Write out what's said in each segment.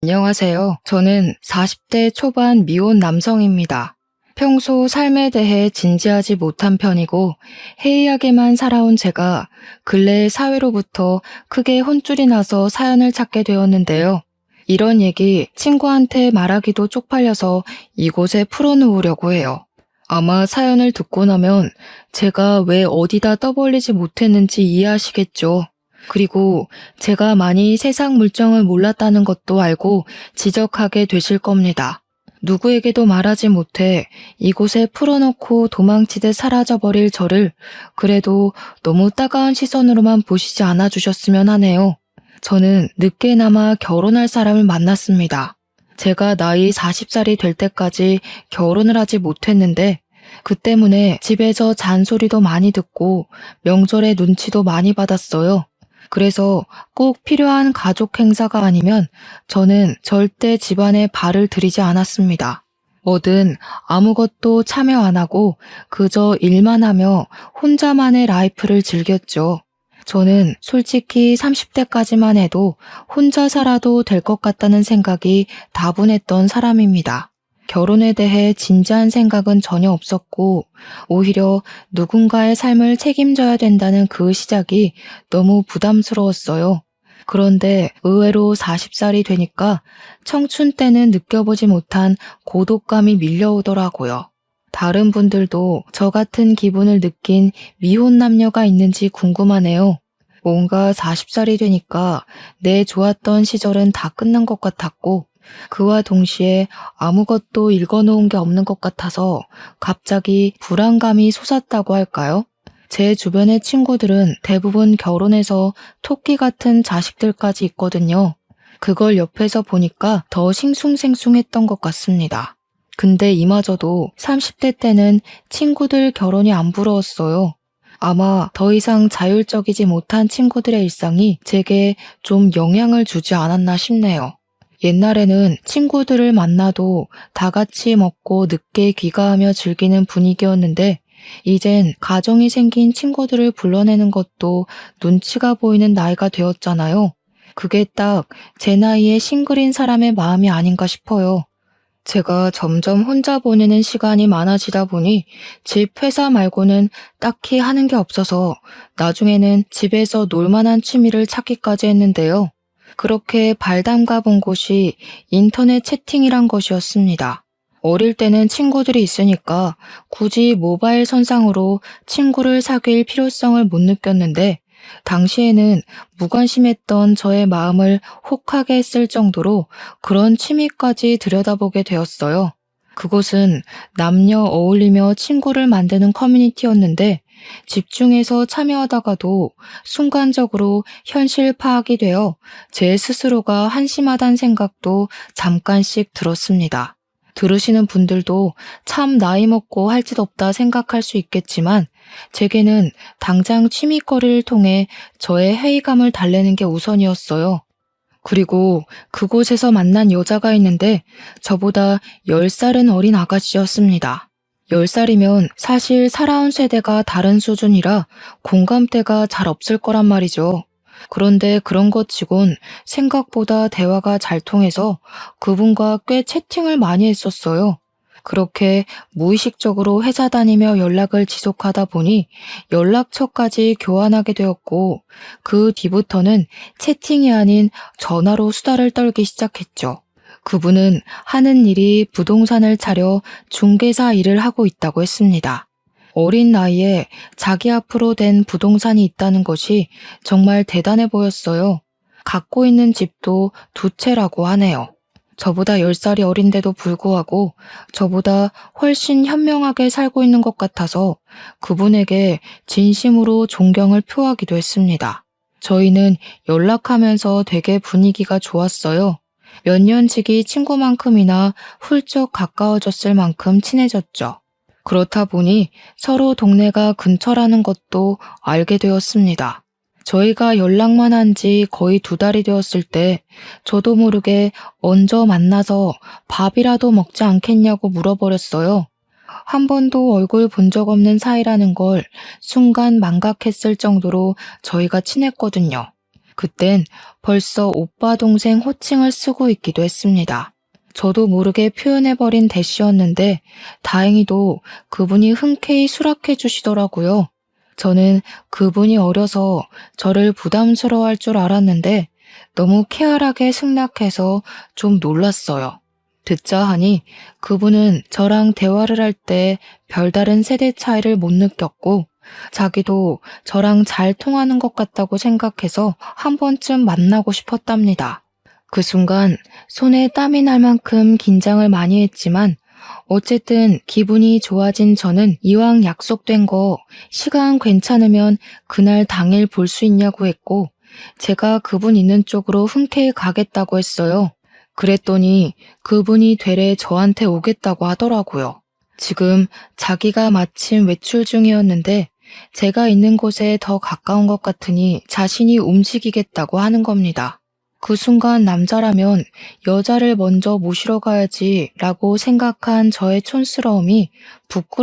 안녕하세요. 저는 40대 초반 미혼 남성입니다. 평소 삶에 대해 진지하지 못한 편이고 해이하게만 살아온 제가 근래 사회로부터 크게 혼쭐이 나서 사연을 찾게 되었는데요. 이런 얘기 친구한테 말하기도 쪽팔려서 이곳에 풀어놓으려고 해요. 아마 사연을 듣고 나면 제가 왜 어디다 떠벌리지 못했는지 이해하시겠죠. 그리고 제가 많이 세상 물정을 몰랐다는 것도 알고 지적하게 되실 겁니다. 누구에게도 말하지 못해 이곳에 풀어놓고 도망치듯 사라져버릴 저를 그래도 너무 따가운 시선으로만 보시지 않아 주셨으면 하네요. 저는 늦게나마 결혼할 사람을 만났습니다. 제가 나이 40살이 될 때까지 결혼을 하지 못했는데 그 때문에 집에서 잔소리도 많이 듣고 명절에 눈치도 많이 받았어요. 그래서 꼭 필요한 가족 행사가 아니면 저는 절대 집안에 발을 들이지 않았습니다. 뭐든 아무것도 참여 안 하고 그저 일만 하며 혼자만의 라이프를 즐겼죠. 저는 솔직히 30대까지만 해도 혼자 살아도 될 것 같다는 생각이 다분했던 사람입니다. 결혼에 대해 진지한 생각은 전혀 없었고 오히려 누군가의 삶을 책임져야 된다는 그 시작이 너무 부담스러웠어요. 그런데 의외로 40살이 되니까 청춘 때는 느껴보지 못한 고독감이 밀려오더라고요. 다른 분들도 저 같은 기분을 느낀 미혼 남녀가 있는지 궁금하네요. 뭔가 40살이 되니까 내 좋았던 시절은 다 끝난 것 같았고 그와 동시에 아무것도 읽어놓은 게 없는 것 같아서 갑자기 불안감이 솟았다고 할까요? 제 주변의 친구들은 대부분 결혼해서 토끼 같은 자식들까지 있거든요. 그걸 옆에서 보니까 더 싱숭생숭했던 것 같습니다. 근데 이마저도 30대 때는 친구들 결혼이 안 부러웠어요. 아마 더 이상 자율적이지 못한 친구들의 일상이 제게 좀 영향을 주지 않았나 싶네요. 옛날에는 친구들을 만나도 다 같이 먹고 늦게 귀가하며 즐기는 분위기였는데 이젠 가정이 생긴 친구들을 불러내는 것도 눈치가 보이는 나이가 되었잖아요. 그게 딱 제 나이에 싱글인 사람의 마음이 아닌가 싶어요. 제가 점점 혼자 보내는 시간이 많아지다 보니 집 회사 말고는 딱히 하는 게 없어서 나중에는 집에서 놀 만한 취미를 찾기까지 했는데요. 그렇게 발 담가 본 곳이 인터넷 채팅이란 것이었습니다. 어릴 때는 친구들이 있으니까 굳이 모바일 선상으로 친구를 사귈 필요성을 못 느꼈는데 당시에는 무관심했던 저의 마음을 혹하게 했을 정도로 그런 취미까지 들여다보게 되었어요. 그곳은 남녀 어울리며 친구를 만드는 커뮤니티였는데 집중해서 참여하다가도 순간적으로 현실 파악이 되어 제 스스로가 한심하다는 생각도 잠깐씩 들었습니다. 들으시는 분들도 참 나이 먹고 할 짓 없다 생각할 수 있겠지만 제게는 당장 취미거리를 통해 저의 회의감을 달래는 게 우선이었어요. 그리고 그곳에서 만난 여자가 있는데 저보다 10살은 어린 아가씨였습니다. 10살이면 사실 살아온 세대가 다른 수준이라 공감대가 잘 없을 거란 말이죠. 그런데 그런 것 치곤 생각보다 대화가 잘 통해서 그분과 꽤 채팅을 많이 했었어요. 그렇게 무의식적으로 회사 다니며 연락을 지속하다 보니 연락처까지 교환하게 되었고 그 뒤부터는 채팅이 아닌 전화로 수다를 떨기 시작했죠. 그분은 하는 일이 부동산을 차려 중개사 일을 하고 있다고 했습니다. 어린 나이에 자기 앞으로 된 부동산이 있다는 것이 정말 대단해 보였어요. 갖고 있는 집도 2채라고 하네요. 저보다 10살이 어린데도 불구하고 저보다 훨씬 현명하게 살고 있는 것 같아서 그분에게 진심으로 존경을 표하기도 했습니다. 저희는 연락하면서 되게 분위기가 좋았어요. 몇 년지기 친구만큼이나 훌쩍 가까워졌을 만큼 친해졌죠. 그렇다 보니 서로 동네가 근처라는 것도 알게 되었습니다. 저희가 연락만 한 지 거의 2달이 되었을 때 저도 모르게 얹어 만나서 밥이라도 먹지 않겠냐고 물어버렸어요. 한 번도 얼굴 본 적 없는 사이라는 걸 순간 망각했을 정도로 저희가 친했거든요. 그땐 벌써 오빠 동생 호칭을 쓰고 있기도 했습니다. 저도 모르게 표현해버린 대시였는데 다행히도 그분이 흔쾌히 수락해 주시더라고요. 저는 그분이 어려서 저를 부담스러워할 줄 알았는데 너무 쾌활하게 승낙해서 좀 놀랐어요. 듣자 하니 그분은 저랑 대화를 할 때 별다른 세대 차이를 못 느꼈고 자기도 저랑 잘 통하는 것 같다고 생각해서 한 번쯤 만나고 싶었답니다. 그 순간 손에 땀이 날 만큼 긴장을 많이 했지만 어쨌든 기분이 좋아진 저는 이왕 약속된 거 시간 괜찮으면 그날 당일 볼 수 있냐고 했고 제가 그분 있는 쪽으로 흔쾌히 가겠다고 했어요. 그랬더니 그분이 되레 저한테 오겠다고 하더라고요. 지금 자기가 마침 외출 중이었는데 제가 있는 곳에 더 가까운 것 같으니 자신이 움직이겠다고 하는 겁니다. 그 순간 남자라면 여자를 먼저 모시러 가야지 라고 생각한 저의 촌스러움이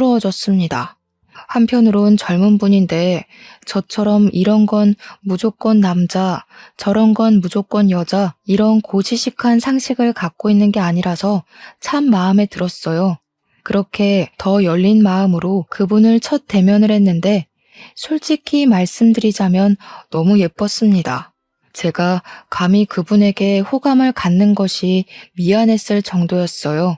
부끄러워졌습니다. 한편으론 젊은 분인데 저처럼 이런 건 무조건 남자, 저런 건 무조건 여자 이런 고지식한 상식을 갖고 있는 게 아니라서 참 마음에 들었어요. 그렇게 더 열린 마음으로 그분을 첫 대면을 했는데 솔직히 말씀드리자면 너무 예뻤습니다. 제가 감히 그분에게 호감을 갖는 것이 미안했을 정도였어요.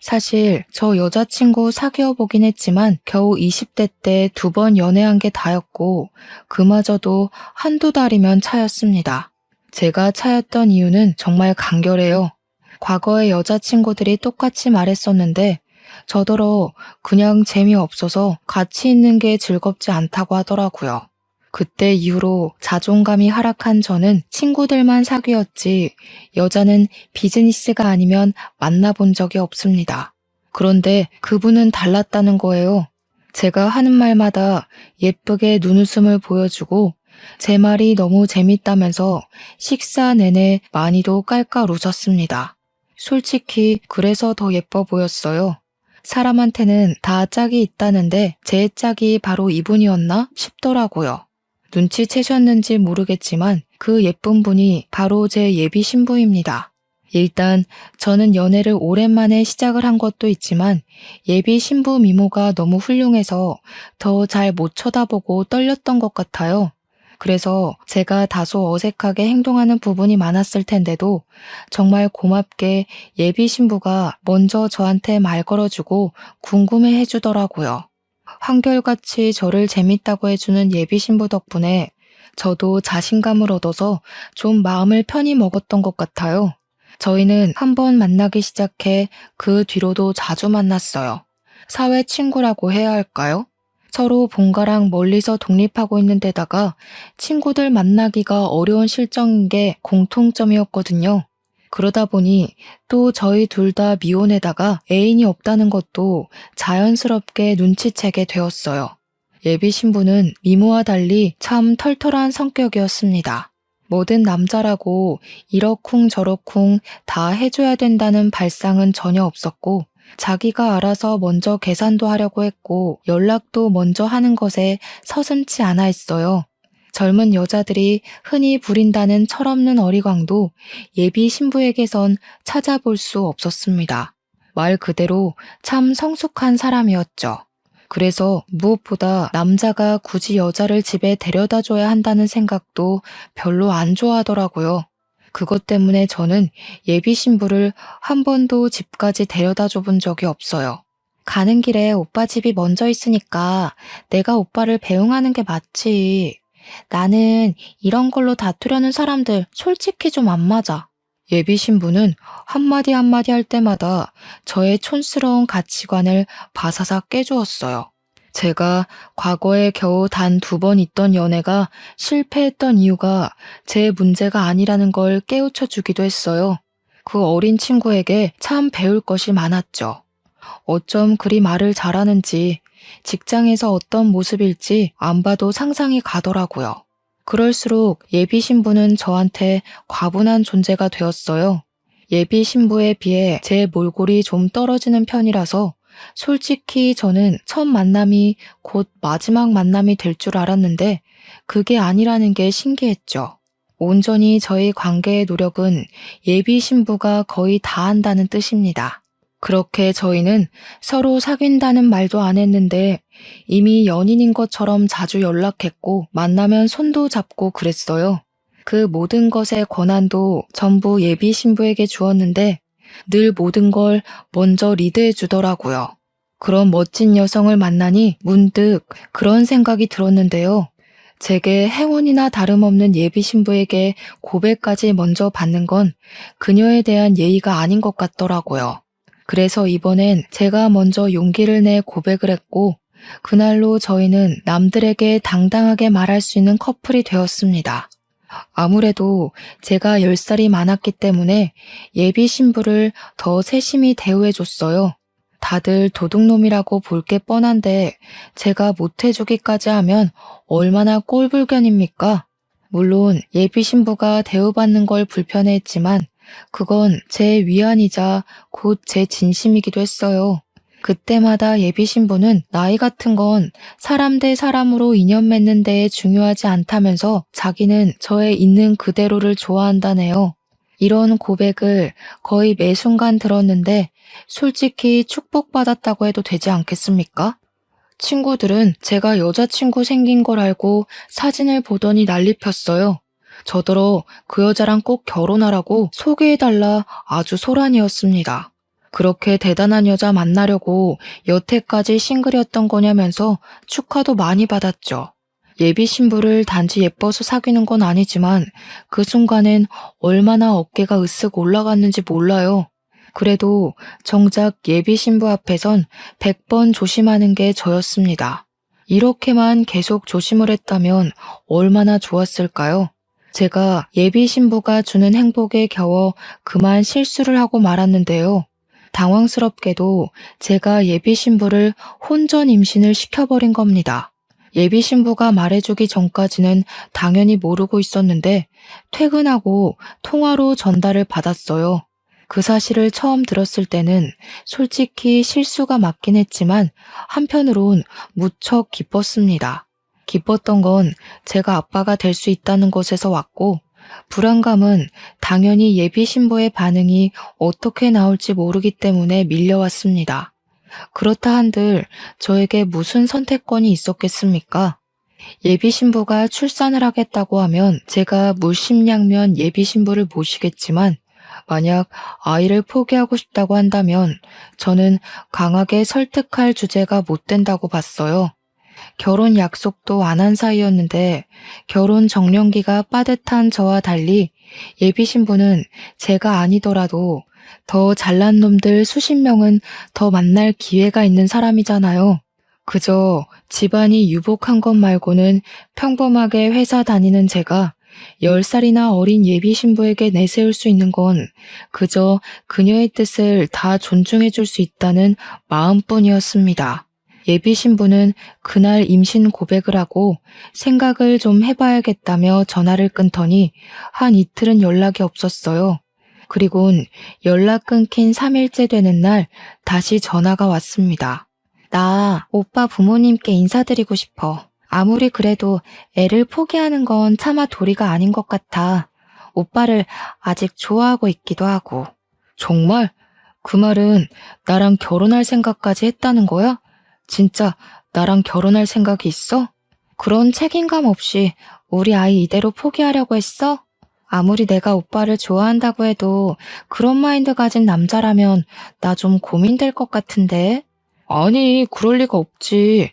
사실 저 여자친구 사귀어 보긴 했지만 겨우 20대 때 2번 연애한 게 다였고 그마저도 한두 달이면 차였습니다. 제가 차였던 이유는 정말 간결해요. 과거의 여자친구들이 똑같이 말했었는데 저더러 그냥 재미없어서 같이 있는 게 즐겁지 않다고 하더라고요. 그때 이후로 자존감이 하락한 저는 친구들만 사귀었지 여자는 비즈니스가 아니면 만나본 적이 없습니다. 그런데 그분은 달랐다는 거예요. 제가 하는 말마다 예쁘게 눈웃음을 보여주고 제 말이 너무 재밌다면서 식사 내내 많이도 깔깔 웃었습니다. 솔직히 그래서 더 예뻐 보였어요. 사람한테는 다 짝이 있다는데 제 짝이 바로 이분이었나 싶더라고요. 눈치채셨는지 모르겠지만 그 예쁜 분이 바로 제 예비 신부입니다. 일단 저는 연애를 오랜만에 시작을 한 것도 있지만 예비 신부 미모가 너무 훌륭해서 더 잘 못 쳐다보고 떨렸던 것 같아요. 그래서 제가 다소 어색하게 행동하는 부분이 많았을 텐데도 정말 고맙게 예비 신부가 먼저 저한테 말 걸어주고 궁금해 해주더라고요. 한결같이 저를 재밌다고 해주는 예비 신부 덕분에 저도 자신감을 얻어서 좀 마음을 편히 먹었던 것 같아요. 저희는 한번 만나기 시작해 그 뒤로도 자주 만났어요. 사회 친구라고 해야 할까요? 서로 본가랑 멀리서 독립하고 있는 데다가 친구들 만나기가 어려운 실정인 게 공통점이었거든요. 그러다 보니 또 저희 둘 다 미혼에다가 애인이 없다는 것도 자연스럽게 눈치채게 되었어요. 예비 신부는 미모와 달리 참 털털한 성격이었습니다. 뭐든 남자라고 이러쿵 저러쿵 다 해줘야 된다는 발상은 전혀 없었고 자기가 알아서 먼저 계산도 하려고 했고 연락도 먼저 하는 것에 서슴지 않아 했어요. 젊은 여자들이 흔히 부린다는 철없는 어리광도 예비 신부에게선 찾아볼 수 없었습니다. 말 그대로 참 성숙한 사람이었죠. 그래서 무엇보다 남자가 굳이 여자를 집에 데려다 줘야 한다는 생각도 별로 안 좋아하더라고요. 그것 때문에 저는 예비 신부를 한 번도 집까지 데려다 줘본 적이 없어요. 가는 길에 오빠 집이 먼저 있으니까 내가 오빠를 배웅하는 게 맞지. 나는 이런 걸로 다투려는 사람들 솔직히 좀 안 맞아. 예비 신부는 한마디 한마디 할 때마다 저의 촌스러운 가치관을 바사삭 깨주었어요. 제가 과거에 겨우 단 2번 있던 연애가 실패했던 이유가 제 문제가 아니라는 걸 깨우쳐 주기도 했어요. 그 어린 친구에게 참 배울 것이 많았죠. 어쩜 그리 말을 잘하는지, 직장에서 어떤 모습일지 안 봐도 상상이 가더라고요. 그럴수록 예비 신부는 저한테 과분한 존재가 되었어요. 예비 신부에 비해 제 몰골이 좀 떨어지는 편이라서 솔직히 저는 첫 만남이 곧 마지막 만남이 될 줄 알았는데 그게 아니라는 게 신기했죠. 온전히 저희 관계의 노력은 예비 신부가 거의 다 한다는 뜻입니다. 그렇게 저희는 서로 사귄다는 말도 안 했는데 이미 연인인 것처럼 자주 연락했고 만나면 손도 잡고 그랬어요. 그 모든 것의 권한도 전부 예비 신부에게 주었는데 늘 모든 걸 먼저 리드해 주더라고요. 그런 멋진 여성을 만나니 문득 그런 생각이 들었는데요. 제게 행운이나 다름없는 예비 신부에게 고백까지 먼저 받는 건 그녀에 대한 예의가 아닌 것 같더라고요. 그래서 이번엔 제가 먼저 용기를 내 고백을 했고 그날로 저희는 남들에게 당당하게 말할 수 있는 커플이 되었습니다. 아무래도 제가 10살이 많았기 때문에 예비 신부를 더 세심히 대우해줬어요. 다들 도둑놈이라고 볼 게 뻔한데 제가 못해주기까지 하면 얼마나 꼴불견입니까? 물론 예비 신부가 대우받는 걸 불편해했지만 그건 제 위안이자 곧 제 진심이기도 했어요. 그때마다 예비 신부는 나이 같은 건 사람 대 사람으로 인연 맺는 데에 중요하지 않다면서 자기는 저의 있는 그대로를 좋아한다네요. 이런 고백을 거의 매 순간 들었는데 솔직히 축복받았다고 해도 되지 않겠습니까? 친구들은 제가 여자친구 생긴 걸 알고 사진을 보더니 난리 폈어요. 저더러 그 여자랑 꼭 결혼하라고 소개해달라 아주 소란이었습니다. 그렇게 대단한 여자 만나려고 여태까지 싱글이었던 거냐면서 축하도 많이 받았죠. 예비 신부를 단지 예뻐서 사귀는 건 아니지만 그 순간엔 얼마나 어깨가 으쓱 올라갔는지 몰라요. 그래도 정작 예비 신부 앞에선 100번 조심하는 게 저였습니다. 이렇게만 계속 조심을 했다면 얼마나 좋았을까요? 제가 예비 신부가 주는 행복에 겨워 그만 실수를 하고 말았는데요. 당황스럽게도 제가 예비 신부를 혼전 임신을 시켜버린 겁니다. 예비 신부가 말해주기 전까지는 당연히 모르고 있었는데 퇴근하고 통화로 전달을 받았어요. 그 사실을 처음 들었을 때는 솔직히 실수가 맞긴 했지만 한편으론 무척 기뻤습니다. 기뻤던 건 제가 아빠가 될 수 있다는 것에서 왔고 불안감은 당연히 예비 신부의 반응이 어떻게 나올지 모르기 때문에 밀려왔습니다. 그렇다 한들 저에게 무슨 선택권이 있었겠습니까? 예비 신부가 출산을 하겠다고 하면 제가 물심양면 예비 신부를 모시겠지만 만약 아이를 포기하고 싶다고 한다면 저는 강하게 설득할 주제가 못 된다고 봤어요. 결혼 약속도 안 한 사이였는데 결혼 정년기가 빠듯한 저와 달리 예비 신부는 제가 아니더라도 더 잘난 놈들 수십 명은 더 만날 기회가 있는 사람이잖아요. 그저 집안이 유복한 것 말고는 평범하게 회사 다니는 제가 10살이나 어린 예비 신부에게 내세울 수 있는 건 그저 그녀의 뜻을 다 존중해 줄 수 있다는 마음뿐이었습니다. 예비 신부는 그날 임신 고백을 하고 생각을 좀 해봐야겠다며 전화를 끊더니 한 이틀은 연락이 없었어요. 그리곤 연락 끊긴 3일째 되는 날 다시 전화가 왔습니다. 나 오빠 부모님께 인사드리고 싶어. 아무리 그래도 애를 포기하는 건 차마 도리가 아닌 것 같아. 오빠를 아직 좋아하고 있기도 하고. 정말? 그 말은 나랑 결혼할 생각까지 했다는 거야? 진짜 나랑 결혼할 생각이 있어? 그런 책임감 없이 우리 아이 이대로 포기하려고 했어? 아무리 내가 오빠를 좋아한다고 해도 그런 마인드 가진 남자라면 나 좀 고민될 것 같은데? 아니, 그럴 리가 없지.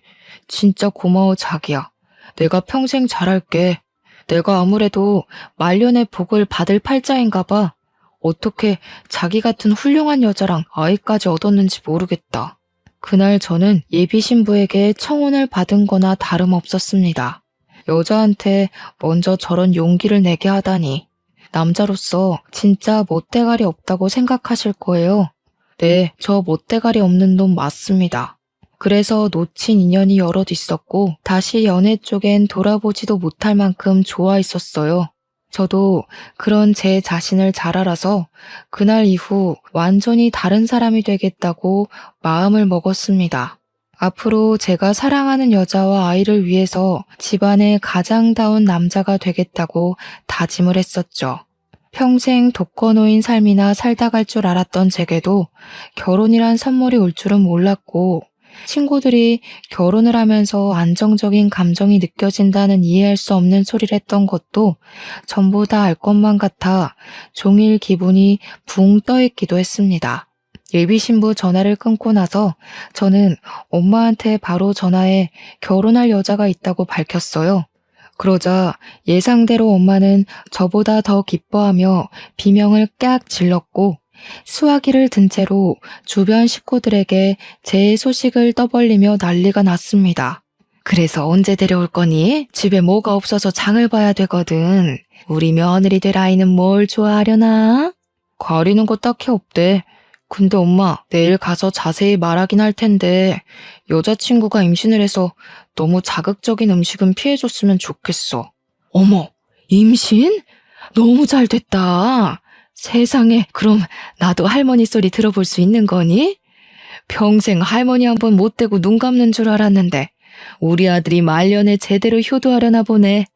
진짜 고마워, 자기야. 내가 평생 잘할게. 내가 아무래도 말년의 복을 받을 팔자인가 봐. 어떻게 자기 같은 훌륭한 여자랑 아이까지 얻었는지 모르겠다. 그날 저는 예비 신부에게 청혼을 받은 거나 다름없었습니다. 여자한테 먼저 저런 용기를 내게 하다니. 남자로서 진짜 멋대가리 없다고 생각하실 거예요. 네, 저 멋대가리 없는 놈 맞습니다. 그래서 놓친 인연이 여럿 있었고 다시 연애 쪽엔 돌아보지도 못할 만큼 좋아했었어요. 저도 그런 제 자신을 잘 알아서 그날 이후 완전히 다른 사람이 되겠다고 마음을 먹었습니다. 앞으로 제가 사랑하는 여자와 아이를 위해서 집안의 가장다운 남자가 되겠다고 다짐을 했었죠. 평생 독거노인 삶이나 살다 갈 줄 알았던 제게도 결혼이란 선물이 올 줄은 몰랐고, 친구들이 결혼을 하면서 안정적인 감정이 느껴진다는 이해할 수 없는 소리를 했던 것도 전부 다 알 것만 같아 종일 기분이 붕 떠있기도 했습니다. 예비 신부 전화를 끊고 나서 저는 엄마한테 바로 전화해 결혼할 여자가 있다고 밝혔어요. 그러자 예상대로 엄마는 저보다 더 기뻐하며 비명을 깍 질렀고, 수화기를 든 채로 주변 식구들에게 제 소식을 떠벌리며 난리가 났습니다. 그래서 언제 데려올 거니? 집에 뭐가 없어서 장을 봐야 되거든. 우리 며느리 될 아이는 뭘 좋아하려나? 가리는 거 딱히 없대. 근데 엄마, 내일 가서 자세히 말하긴 할 텐데 여자친구가 임신을 해서 너무 자극적인 음식은 피해줬으면 좋겠어. 어머, 임신? 너무 잘 됐다. 세상에, 그럼 나도 할머니 소리 들어볼 수 있는 거니? 평생 할머니 한 번 못 대고 눈 감는 줄 알았는데 우리 아들이 말년에 제대로 효도하려나 보네.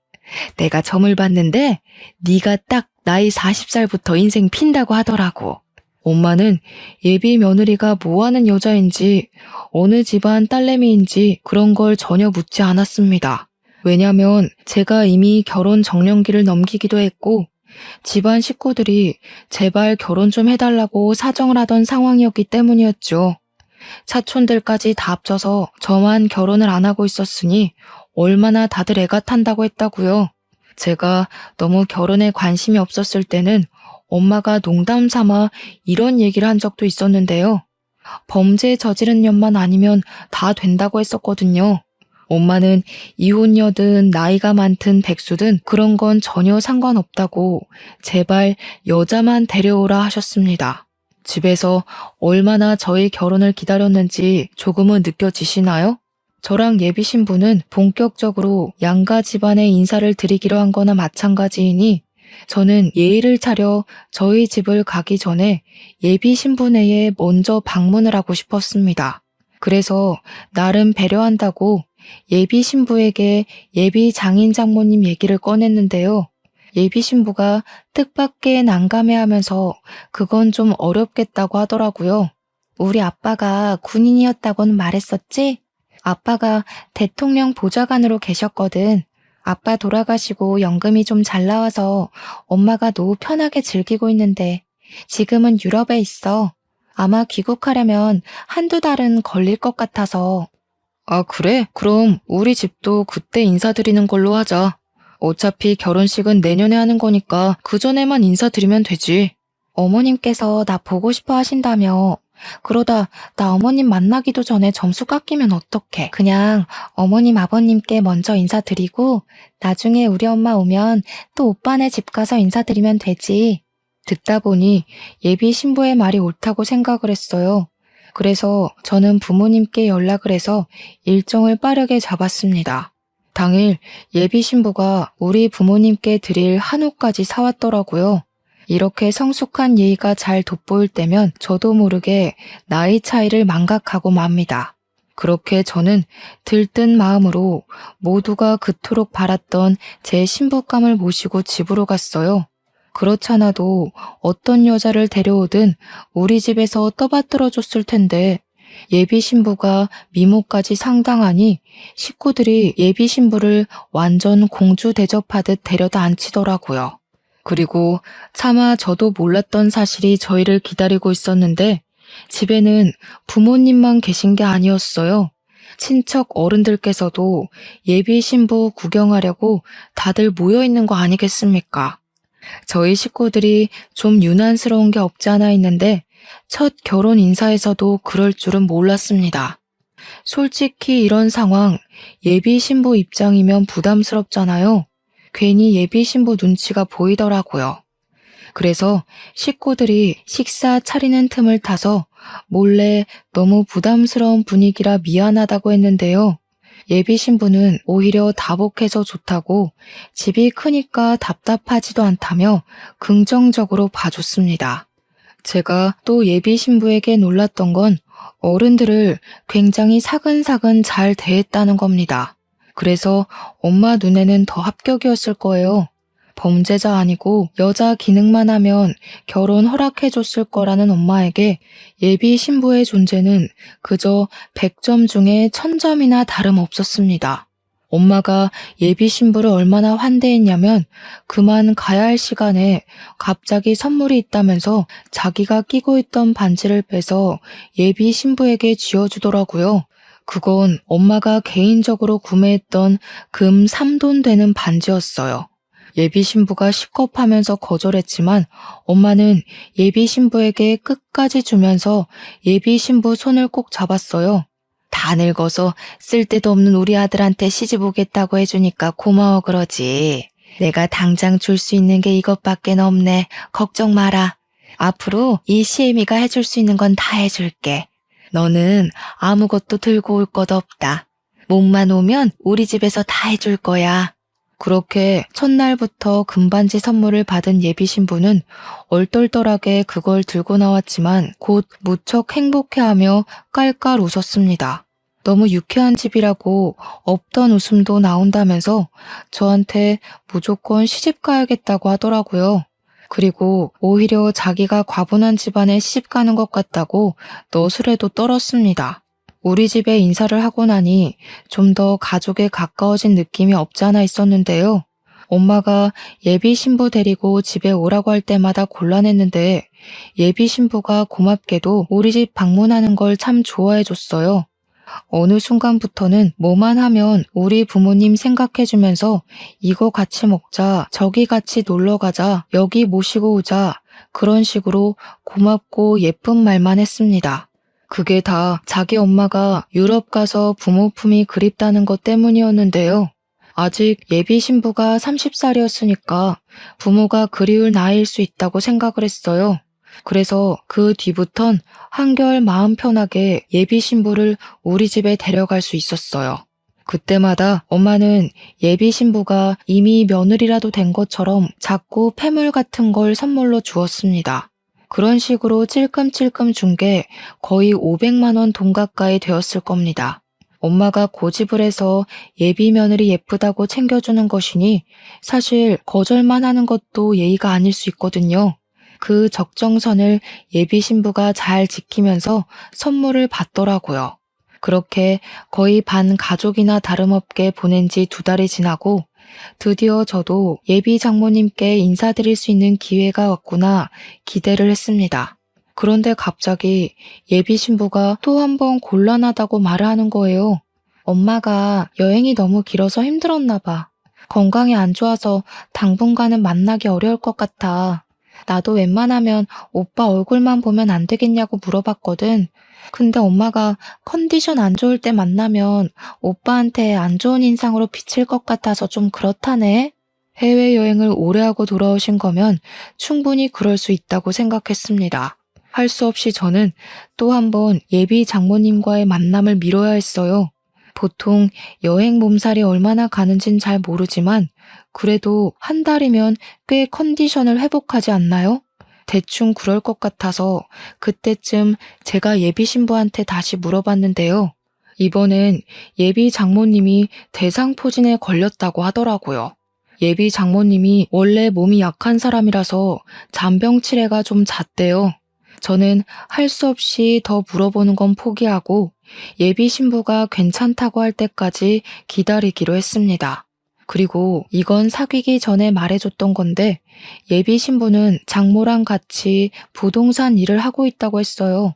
내가 점을 봤는데 네가 딱 나이 40살부터 인생 핀다고 하더라고. 엄마는 예비 며느리가 뭐하는 여자인지 어느 집안 딸내미인지 그런 걸 전혀 묻지 않았습니다. 왜냐면 제가 이미 결혼 정년기를 넘기기도 했고 집안 식구들이 제발 결혼 좀 해달라고 사정을 하던 상황이었기 때문이었죠. 사촌들까지 다 합쳐서 저만 결혼을 안 하고 있었으니 얼마나 다들 애가 탄다고 했다고요. 제가 너무 결혼에 관심이 없었을 때는 엄마가 농담 삼아 이런 얘기를 한 적도 있었는데요. 범죄 저지른 년만 아니면 다 된다고 했었거든요. 엄마는 이혼녀든 나이가 많든 백수든 그런 건 전혀 상관없다고 제발 여자만 데려오라 하셨습니다. 집에서 얼마나 저희 결혼을 기다렸는지 조금은 느껴지시나요? 저랑 예비 신부는 본격적으로 양가 집안에 인사를 드리기로 한 거나 마찬가지이니 저는 예의를 차려 저희 집을 가기 전에 예비 신부네에 먼저 방문을 하고 싶었습니다. 그래서 나름 배려한다고 예비 신부에게 예비 장인 장모님 얘기를 꺼냈는데요. 예비 신부가 뜻밖의 난감해하면서 그건 좀 어렵겠다고 하더라고요. 우리 아빠가 군인이었다고는 말했었지? 아빠가 대통령 보좌관으로 계셨거든. 아빠 돌아가시고 연금이 좀 잘 나와서 엄마가 노후 편하게 즐기고 있는데 지금은 유럽에 있어. 아마 귀국하려면 한두 달은 걸릴 것 같아서. 아, 그래? 그럼 우리 집도 그때 인사드리는 걸로 하자. 어차피 결혼식은 내년에 하는 거니까 그 전에만 인사드리면 되지. 어머님께서 나 보고 싶어 하신다며. 그러다 나 어머님 만나기도 전에 점수 깎이면 어떡해. 그냥 어머님 아버님께 먼저 인사드리고 나중에 우리 엄마 오면 또 오빠네 집 가서 인사드리면 되지. 듣다 보니 예비 신부의 말이 옳다고 생각을 했어요. 그래서 저는 부모님께 연락을 해서 일정을 빠르게 잡았습니다. 당일 예비 신부가 우리 부모님께 드릴 한우까지 사왔더라고요. 이렇게 성숙한 예의가 잘 돋보일 때면 저도 모르게 나이 차이를 망각하고 맙니다. 그렇게 저는 들뜬 마음으로 모두가 그토록 바랐던 제 신부감을 모시고 집으로 갔어요. 그렇잖아도 어떤 여자를 데려오든 우리 집에서 떠받들어 줬을 텐데 예비 신부가 미모까지 상당하니 식구들이 예비 신부를 완전 공주 대접하듯 데려다 앉히더라고요. 그리고 차마 저도 몰랐던 사실이 저희를 기다리고 있었는데 집에는 부모님만 계신 게 아니었어요. 친척 어른들께서도 예비 신부 구경하려고 다들 모여 있는 거 아니겠습니까? 저희 식구들이 좀 유난스러운 게 없지 않아 있는데 첫 결혼 인사에서도 그럴 줄은 몰랐습니다. 솔직히 이런 상황 예비 신부 입장이면 부담스럽잖아요. 괜히 예비 신부 눈치가 보이더라고요. 그래서 식구들이 식사 차리는 틈을 타서 몰래 너무 부담스러운 분위기라 미안하다고 했는데요. 예비 신부는 오히려 다복해서 좋다고 집이 크니까 답답하지도 않다며 긍정적으로 봐줬습니다. 제가 또 예비 신부에게 놀랐던 건 어른들을 굉장히 사근사근 잘 대했다는 겁니다. 그래서 엄마 눈에는 더 합격이었을 거예요. 범죄자 아니고 여자 기능만 하면 결혼 허락해줬을 거라는 엄마에게 예비 신부의 존재는 그저 100점 중에 1000점이나 다름없었습니다. 엄마가 예비 신부를 얼마나 환대했냐면 그만 가야 할 시간에 갑자기 선물이 있다면서 자기가 끼고 있던 반지를 빼서 예비 신부에게 쥐어주더라고요. 그건 엄마가 개인적으로 구매했던 금 3돈 되는 반지였어요. 예비 신부가 식겁하면서 거절했지만 엄마는 예비 신부에게 끝까지 주면서 예비 신부 손을 꼭 잡았어요. 다 늙어서 쓸데도 없는 우리 아들한테 시집 오겠다고 해주니까 고마워 그러지. 내가 당장 줄 수 있는 게 이것밖에 없네. 걱정 마라. 앞으로 이 시애미가 해줄 수 있는 건 다 해줄게. 너는 아무것도 들고 올 것 없다. 몸만 오면 우리 집에서 다 해줄 거야. 그렇게 첫날부터 금반지 선물을 받은 예비 신부는 얼떨떨하게 그걸 들고 나왔지만 곧 무척 행복해하며 깔깔 웃었습니다. 너무 유쾌한 집이라고 없던 웃음도 나온다면서 저한테 무조건 시집 가야겠다고 하더라고요. 그리고 오히려 자기가 과분한 집안에 시집 가는 것 같다고 너스레도 떨었습니다. 우리 집에 인사를 하고 나니 좀 더 가족에 가까워진 느낌이 없지 않아 있었는데요. 엄마가 예비 신부 데리고 집에 오라고 할 때마다 곤란했는데 예비 신부가 고맙게도 우리 집 방문하는 걸 참 좋아해 줬어요. 어느 순간부터는 뭐만 하면 우리 부모님 생각해주면서 이거 같이 먹자, 저기 같이 놀러 가자, 여기 모시고 오자 그런 식으로 고맙고 예쁜 말만 했습니다. 그게 다 자기 엄마가 유럽 가서 부모 품이 그립다는 것 때문이었는데요. 아직 예비 신부가 30살이었으니까 부모가 그리울 나이일 수 있다고 생각을 했어요. 그래서 그 뒤부턴 한결 마음 편하게 예비 신부를 우리 집에 데려갈 수 있었어요. 그때마다 엄마는 예비 신부가 이미 며느리라도 된 것처럼 자꾸 폐물 같은 걸 선물로 주었습니다. 그런 식으로 찔끔찔끔 준 게 거의 500만 원 돈 가까이 되었을 겁니다. 엄마가 고집을 해서 예비 며느리 예쁘다고 챙겨주는 것이니 사실 거절만 하는 것도 예의가 아닐 수 있거든요. 그 적정선을 예비 신부가 잘 지키면서 선물을 받더라고요. 그렇게 거의 반 가족이나 다름없게 보낸 지 2달이 지나고 드디어 저도 예비 장모님께 인사드릴 수 있는 기회가 왔구나 기대를 했습니다. 그런데 갑자기 예비 신부가 또 한 번 곤란하다고 말을 하는 거예요. 엄마가 여행이 너무 길어서 힘들었나 봐. 건강이 안 좋아서 당분간은 만나기 어려울 것 같아. 나도 웬만하면 오빠 얼굴만 보면 안 되겠냐고 물어봤거든. 근데 엄마가 컨디션 안 좋을 때 만나면 오빠한테 안 좋은 인상으로 비칠 것 같아서 좀 그렇다네. 해외여행을 오래 하고 돌아오신 거면 충분히 그럴 수 있다고 생각했습니다. 할 수 없이 저는 또 한 번 예비 장모님과의 만남을 미뤄야 했어요. 보통 여행 몸살이 얼마나 가는진 잘 모르지만 그래도 한 달이면 꽤 컨디션을 회복하지 않나요? 대충 그럴 것 같아서 그때쯤 제가 예비 신부한테 다시 물어봤는데요. 이번엔 예비 장모님이 대상포진에 걸렸다고 하더라고요. 예비 장모님이 원래 몸이 약한 사람이라서 잔병치레가 좀 잦대요. 저는 할 수 없이 더 물어보는 건 포기하고 예비 신부가 괜찮다고 할 때까지 기다리기로 했습니다. 그리고 이건 사귀기 전에 말해줬던 건데 예비 신부는 장모랑 같이 부동산 일을 하고 있다고 했어요.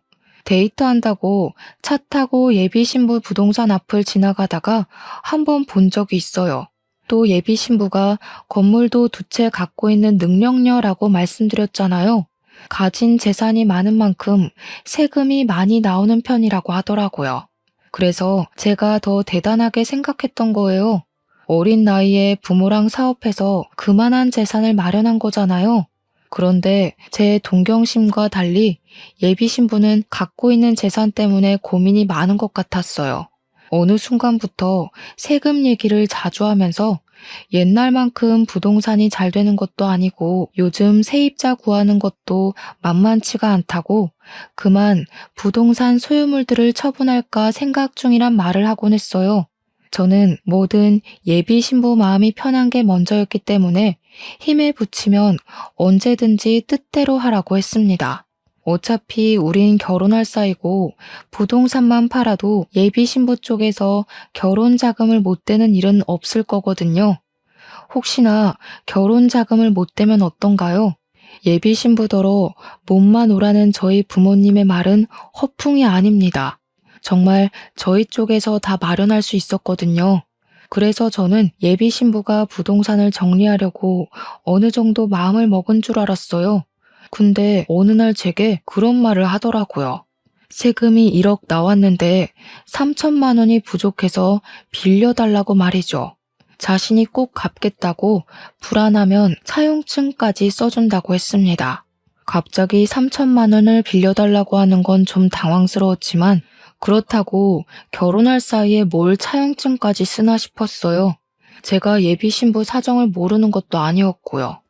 데이트한다고 차 타고 예비 신부 부동산 앞을 지나가다가 한 번 본 적이 있어요. 또 예비 신부가 건물도 2채 갖고 있는 능력녀라고 말씀드렸잖아요. 가진 재산이 많은 만큼 세금이 많이 나오는 편이라고 하더라고요. 그래서 제가 더 대단하게 생각했던 거예요. 어린 나이에 부모랑 사업해서 그만한 재산을 마련한 거잖아요. 그런데 제 동경심과 달리 예비 신부는 갖고 있는 재산 때문에 고민이 많은 것 같았어요. 어느 순간부터 세금 얘기를 자주 하면서 옛날만큼 부동산이 잘 되는 것도 아니고 요즘 세입자 구하는 것도 만만치가 않다고 그만 부동산 소유물들을 처분할까 생각 중이란 말을 하곤 했어요. 저는 뭐든 예비 신부 마음이 편한 게 먼저였기 때문에 힘에 부치면 언제든지 뜻대로 하라고 했습니다. 어차피 우린 결혼할 사이고 부동산만 팔아도 예비 신부 쪽에서 결혼 자금을 못 대는 일은 없을 거거든요. 혹시나 결혼 자금을 못 대면 어떤가요? 예비 신부더러 몸만 오라는 저희 부모님의 말은 허풍이 아닙니다. 정말 저희 쪽에서 다 마련할 수 있었거든요. 그래서 저는 예비 신부가 부동산을 정리하려고 어느 정도 마음을 먹은 줄 알았어요. 근데 어느 날 제게 그런 말을 하더라고요. 세금이 1억 나왔는데 3천만 원이 부족해서 빌려달라고 말이죠. 자신이 꼭 갚겠다고 불안하면 차용증까지 써준다고 했습니다. 갑자기 3천만 원을 빌려달라고 하는 건 좀 당황스러웠지만 그렇다고 결혼할 사이에 뭘 차용증까지 쓰나 싶었어요. 제가 예비 신부 사정을 모르는 것도 아니었고요.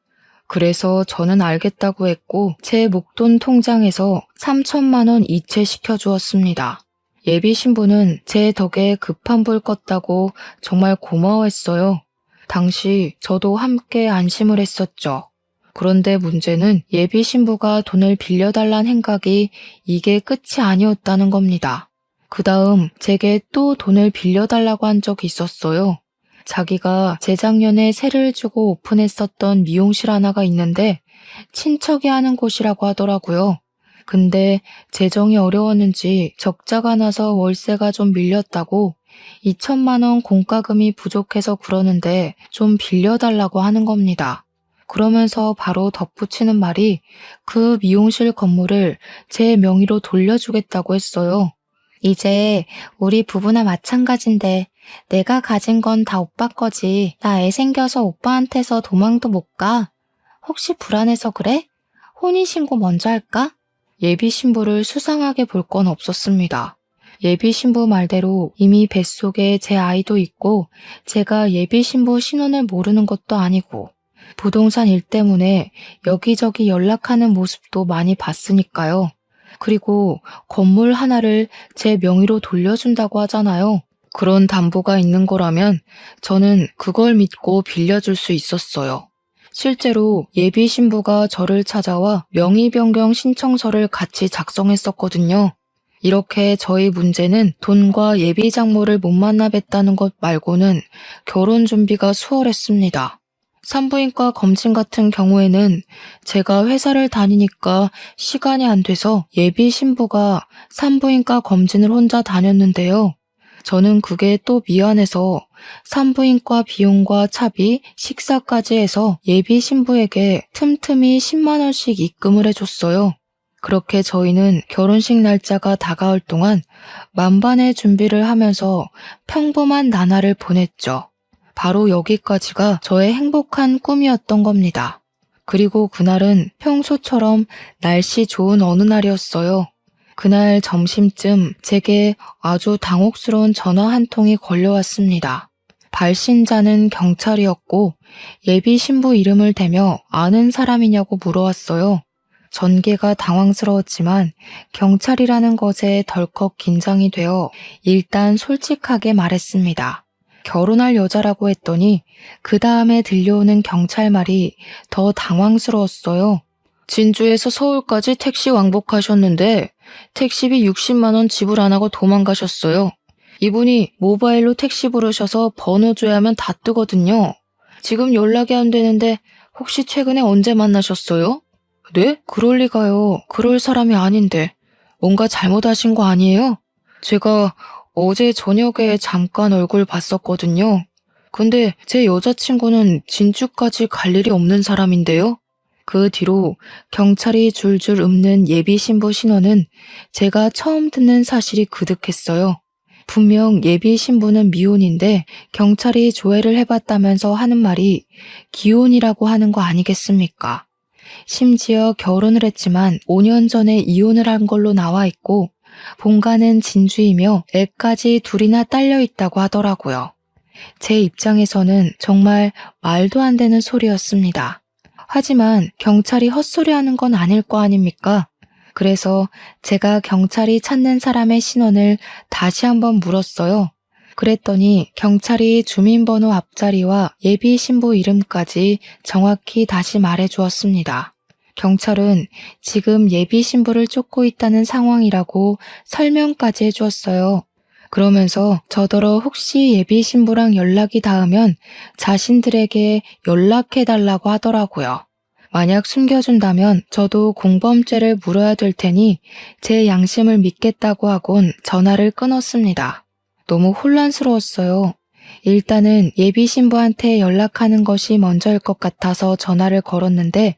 그래서 저는 알겠다고 했고 제 목돈 통장에서 3천만 원 이체시켜 주었습니다. 예비 신부는 제 덕에 급한 불 껐다고 정말 고마워했어요. 당시 저도 함께 안심을 했었죠. 그런데 문제는 예비 신부가 돈을 빌려달란 행각이 이게 끝이 아니었다는 겁니다. 그 다음 제게 또 돈을 빌려달라고 한 적이 있었어요. 자기가 재작년에 세를 주고 오픈했었던 미용실 하나가 있는데 친척이 하는 곳이라고 하더라고요. 근데 재정이 어려웠는지 적자가 나서 월세가 좀 밀렸다고 2천만 원 공과금이 부족해서 그러는데 좀 빌려달라고 하는 겁니다. 그러면서 바로 덧붙이는 말이 그 미용실 건물을 제 명의로 돌려주겠다고 했어요. 이제 우리 부부나 마찬가지인데 내가 가진 건 다 오빠 거지. 나 애 생겨서 오빠한테서 도망도 못 가. 혹시 불안해서 그래? 혼인신고 먼저 할까? 예비 신부를 수상하게 볼 건 없었습니다. 예비 신부 말대로 이미 뱃속에 제 아이도 있고 제가 예비 신부 신원을 모르는 것도 아니고 부동산 일 때문에 여기저기 연락하는 모습도 많이 봤으니까요. 그리고 건물 하나를 제 명의로 돌려준다고 하잖아요. 그런 담보가 있는 거라면 저는 그걸 믿고 빌려줄 수 있었어요. 실제로 예비 신부가 저를 찾아와 명의 변경 신청서를 같이 작성했었거든요. 이렇게 저희 문제는 돈과 예비 장모를 못 만나 뵀다는 것 말고는 결혼 준비가 수월했습니다. 산부인과 검진 같은 경우에는 제가 회사를 다니니까 시간이 안 돼서 예비 신부가 산부인과 검진을 혼자 다녔는데요. 저는 그게 또 미안해서 산부인과 비용과 차비, 식사까지 해서 예비 신부에게 틈틈이 10만 원씩 입금을 해줬어요. 그렇게 저희는 결혼식 날짜가 다가올 동안 만반의 준비를 하면서 평범한 나날을 보냈죠. 바로 여기까지가 저의 행복한 꿈이었던 겁니다. 그리고 그날은 평소처럼 날씨 좋은 어느 날이었어요. 그날 점심쯤 제게 아주 당혹스러운 전화 한 통이 걸려왔습니다. 발신자는 경찰이었고 예비 신부 이름을 대며 아는 사람이냐고 물어왔어요. 전개가 당황스러웠지만 경찰이라는 것에 덜컥 긴장이 되어 일단 솔직하게 말했습니다. 결혼할 여자라고 했더니 그 다음에 들려오는 경찰 말이 더 당황스러웠어요. 진주에서 서울까지 택시 왕복하셨는데 택시비 60만 원 지불 안 하고 도망가셨어요. 이분이 모바일로 택시 부르셔서 번호 줘야 하면 다 뜨거든요. 지금 연락이 안 되는데 혹시 최근에 언제 만나셨어요? 네? 그럴 리가요. 그럴 사람이 아닌데. 뭔가 잘못하신 거 아니에요? 제가 어제 저녁에 잠깐 얼굴 봤었거든요. 근데 제 여자친구는 진주까지 갈 일이 없는 사람인데요. 그 뒤로 경찰이 줄줄 읊는 예비 신부 신원은 제가 처음 듣는 사실이 그득했어요. 분명 예비 신부는 미혼인데 경찰이 조회를 해봤다면서 하는 말이 기혼이라고 하는 거 아니겠습니까? 심지어 결혼을 했지만 5년 전에 이혼을 한 걸로 나와 있고 본가는 진주이며 애까지 둘이나 딸려 있다고 하더라고요. 제 입장에서는 정말 말도 안 되는 소리였습니다. 하지만 경찰이 헛소리하는 건 아닐 거 아닙니까? 그래서 제가 경찰이 찾는 사람의 신원을 다시 한번 물었어요. 그랬더니 경찰이 주민번호 앞자리와 예비 신부 이름까지 정확히 다시 말해 주었습니다. 경찰은 지금 예비 신부를 쫓고 있다는 상황이라고 설명까지 해주었어요. 그러면서 저더러 혹시 예비 신부랑 연락이 닿으면 자신들에게 연락해달라고 하더라고요. 만약 숨겨준다면 저도 공범죄를 물어야 될 테니 제 양심을 믿겠다고 하곤 전화를 끊었습니다. 너무 혼란스러웠어요. 일단은 예비 신부한테 연락하는 것이 먼저일 것 같아서 전화를 걸었는데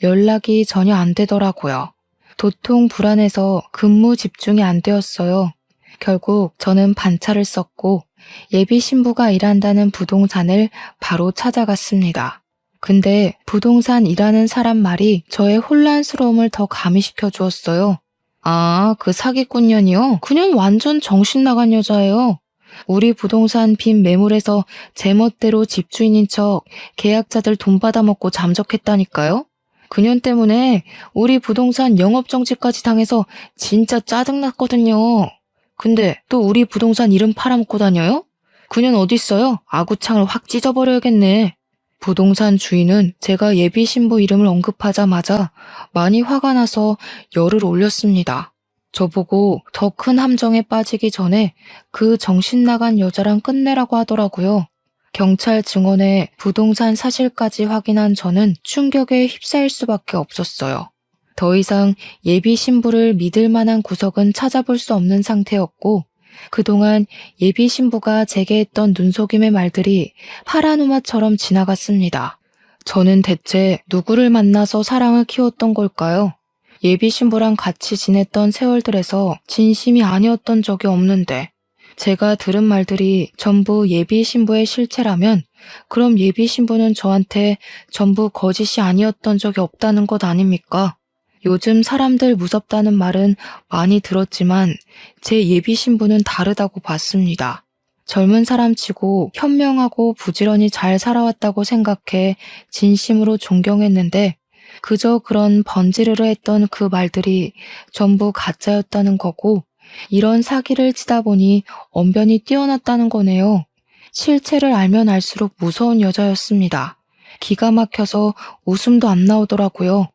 연락이 전혀 안 되더라고요. 도통 불안해서 근무 집중이 안 되었어요. 결국 저는 반차를 썼고 예비 신부가 일한다는 부동산을 바로 찾아갔습니다. 근데 부동산 일하는 사람 말이 저의 혼란스러움을 더 가미시켜 주었어요. 아, 그 사기꾼년이요? 그년 완전 정신 나간 여자예요. 우리 부동산 빈 매물에서 제멋대로 집주인인 척 계약자들 돈 받아먹고 잠적했다니까요? 그년 때문에 우리 부동산 영업정지까지 당해서 진짜 짜증났거든요. 근데 또 우리 부동산 이름 팔아먹고 다녀요? 그년 어딨어요? 아구창을 확 찢어버려야겠네. 부동산 주인은 제가 예비 신부 이름을 언급하자마자 많이 화가 나서 열을 올렸습니다. 저보고 더 큰 함정에 빠지기 전에 그 정신 나간 여자랑 끝내라고 하더라고요. 경찰 증언에 부동산 사실까지 확인한 저는 충격에 휩싸일 수밖에 없었어요. 더 이상 예비 신부를 믿을 만한 구석은 찾아볼 수 없는 상태였고 그동안 예비 신부가 제게 했던 눈속임의 말들이 파라노마처럼 지나갔습니다. 저는 대체 누구를 만나서 사랑을 키웠던 걸까요? 예비 신부랑 같이 지냈던 세월들에서 진심이 아니었던 적이 없는데 제가 들은 말들이 전부 예비 신부의 실체라면 그럼 예비 신부는 저한테 전부 거짓이 아니었던 적이 없다는 것 아닙니까? 요즘 사람들 무섭다는 말은 많이 들었지만 제 예비 신부는 다르다고 봤습니다. 젊은 사람치고 현명하고 부지런히 잘 살아왔다고 생각해 진심으로 존경했는데 그저 그런 번지르르 했던 그 말들이 전부 가짜였다는 거고 이런 사기를 치다 보니 언변이 뛰어났다는 거네요. 실체를 알면 알수록 무서운 여자였습니다. 기가 막혀서 웃음도 안 나오더라고요.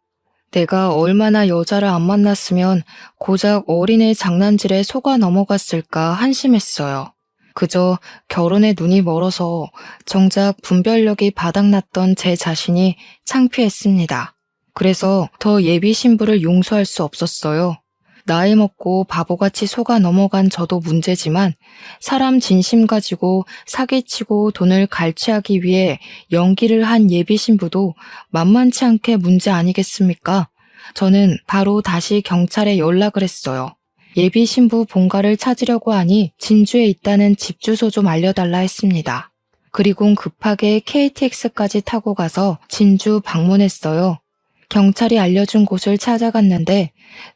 내가 얼마나 여자를 안 만났으면 고작 어린애 장난질에 속아 넘어갔을까 한심했어요. 그저 결혼에 눈이 멀어서 정작 분별력이 바닥났던 제 자신이 창피했습니다. 그래서 더 예비 신부를 용서할 수 없었어요. 나이 먹고 바보같이 속아 넘어간 저도 문제지만 사람 진심 가지고 사기치고 돈을 갈취하기 위해 연기를 한 예비 신부도 만만치 않게 문제 아니겠습니까? 저는 바로 다시 경찰에 연락을 했어요. 예비 신부 본가를 찾으려고 하니 진주에 있다는 집 주소 좀 알려달라 했습니다. 그리곤 급하게 KTX까지 타고 가서 진주 방문했어요. 경찰이 알려준 곳을 찾아갔는데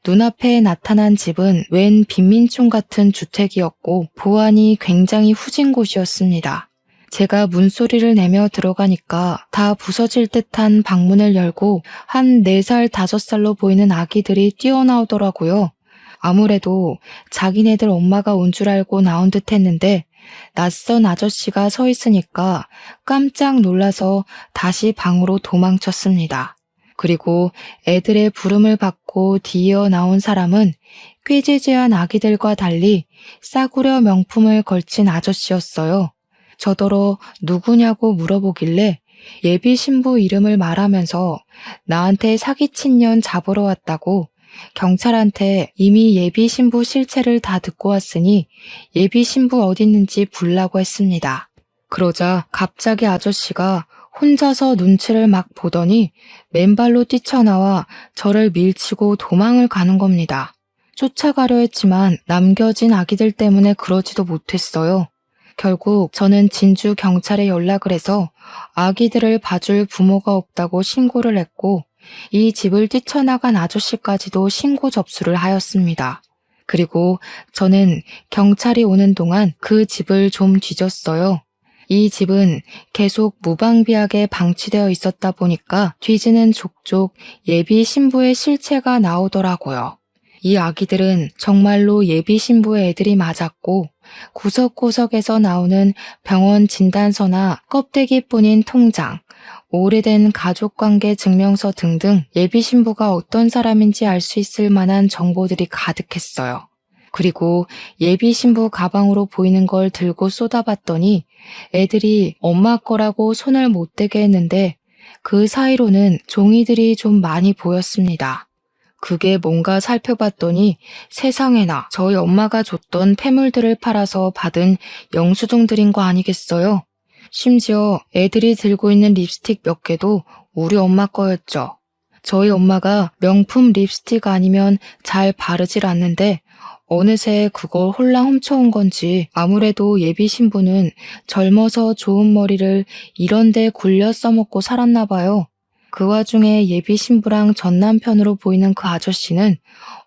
눈앞에 나타난 집은 웬 빈민촌 같은 주택이었고 보안이 굉장히 후진 곳이었습니다. 제가 문소리를 내며 들어가니까 다 부서질 듯한 방문을 열고 한 4살, 5살로 보이는 아기들이 뛰어나오더라고요. 아무래도 자기네들 엄마가 온 줄 알고 나온 듯 했는데 낯선 아저씨가 서 있으니까 깜짝 놀라서 다시 방으로 도망쳤습니다. 그리고 애들의 부름을 받고 뒤이어 나온 사람은 꾀지지한 아기들과 달리 싸구려 명품을 걸친 아저씨였어요. 저더러 누구냐고 물어보길래 예비 신부 이름을 말하면서 나한테 사기친 년 잡으러 왔다고 경찰한테 이미 예비 신부 실체를 다 듣고 왔으니 예비 신부 어디 있는지 불라고 했습니다. 그러자 갑자기 아저씨가 혼자서 눈치를 막 보더니 맨발로 뛰쳐나와 저를 밀치고 도망을 가는 겁니다. 쫓아가려 했지만 남겨진 아기들 때문에 그러지도 못했어요. 결국 저는 진주 경찰에 연락을 해서 아기들을 봐줄 부모가 없다고 신고를 했고 이 집을 뛰쳐나간 아저씨까지도 신고 접수를 하였습니다. 그리고 저는 경찰이 오는 동안 그 집을 좀 뒤졌어요. 이 집은 계속 무방비하게 방치되어 있었다 보니까 뒤지는 족족 예비 신부의 실체가 나오더라고요. 이 아기들은 정말로 예비 신부의 애들이 맞았고 구석구석에서 나오는 병원 진단서나 껍데기뿐인 통장, 오래된 가족관계 증명서 등등 예비 신부가 어떤 사람인지 알 수 있을 만한 정보들이 가득했어요. 그리고 예비 신부 가방으로 보이는 걸 들고 쏟아봤더니 애들이 엄마 거라고 손을 못 대게 했는데 그 사이로는 종이들이 좀 많이 보였습니다. 그게 뭔가 살펴봤더니 세상에나 저희 엄마가 줬던 폐물들을 팔아서 받은 영수증들인 거 아니겠어요? 심지어 애들이 들고 있는 립스틱 몇 개도 우리 엄마 거였죠. 저희 엄마가 명품 립스틱 아니면 잘 바르질 않는데 어느새 그걸 홀랑 훔쳐온 건지 아무래도 예비 신부는 젊어서 좋은 머리를 이런 데 굴려 써먹고 살았나 봐요. 그 와중에 예비 신부랑 전 남편으로 보이는 그 아저씨는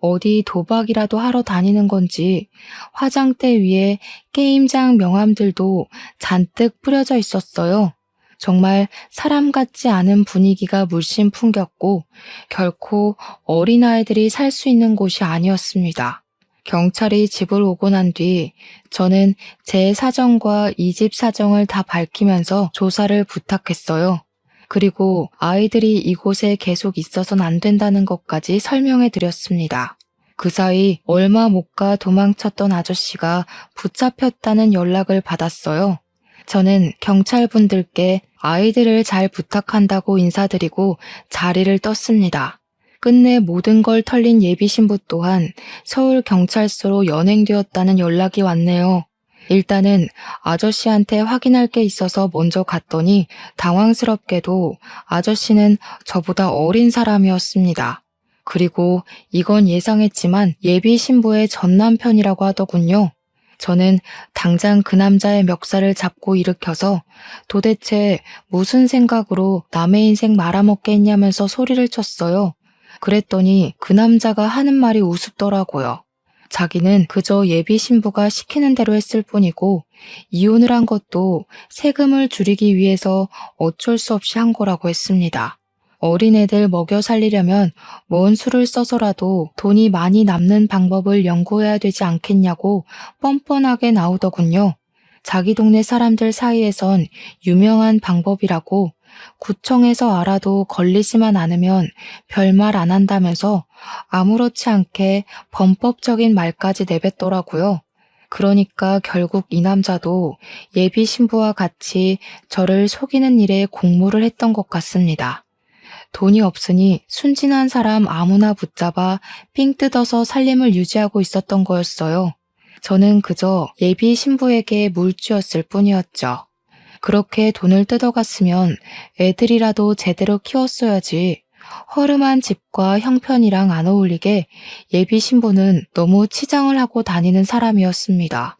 어디 도박이라도 하러 다니는 건지 화장대 위에 게임장 명함들도 잔뜩 뿌려져 있었어요. 정말 사람 같지 않은 분위기가 물씬 풍겼고 결코 어린아이들이 살 수 있는 곳이 아니었습니다. 경찰이 집을 오고 난 뒤 저는 제 사정과 이 집 사정을 다 밝히면서 조사를 부탁했어요. 그리고 아이들이 이곳에 계속 있어선 안 된다는 것까지 설명해 드렸습니다. 그 사이 얼마 못 가 도망쳤던 아저씨가 붙잡혔다는 연락을 받았어요. 저는 경찰분들께 아이들을 잘 부탁한다고 인사드리고 자리를 떴습니다. 끝내 모든 걸 털린 예비 신부 또한 서울경찰서로 연행되었다는 연락이 왔네요. 일단은 아저씨한테 확인할 게 있어서 먼저 갔더니 당황스럽게도 아저씨는 저보다 어린 사람이었습니다. 그리고 이건 예상했지만 예비 신부의 전 남편이라고 하더군요. 저는 당장 그 남자의 멱살을 잡고 일으켜서 도대체 무슨 생각으로 남의 인생 말아먹게 했냐면서 소리를 쳤어요. 그랬더니 그 남자가 하는 말이 우습더라고요. 자기는 그저 예비 신부가 시키는 대로 했을 뿐이고 이혼을 한 것도 세금을 줄이기 위해서 어쩔 수 없이 한 거라고 했습니다. 어린애들 먹여 살리려면 먼 수를 써서라도 돈이 많이 남는 방법을 연구해야 되지 않겠냐고 뻔뻔하게 나오더군요. 자기 동네 사람들 사이에선 유명한 방법이라고 구청에서 알아도 걸리지만 않으면 별말 안 한다면서 아무렇지 않게 범법적인 말까지 내뱉더라고요. 그러니까 결국 이 남자도 예비 신부와 같이 저를 속이는 일에 공모를 했던 것 같습니다. 돈이 없으니 순진한 사람 아무나 붙잡아 삥 뜯어서 살림을 유지하고 있었던 거였어요. 저는 그저 예비 신부에게 물쥐였을 뿐이었죠. 그렇게 돈을 뜯어갔으면 애들이라도 제대로 키웠어야지. 허름한 집과 형편이랑 안 어울리게 예비 신부는 너무 치장을 하고 다니는 사람이었습니다.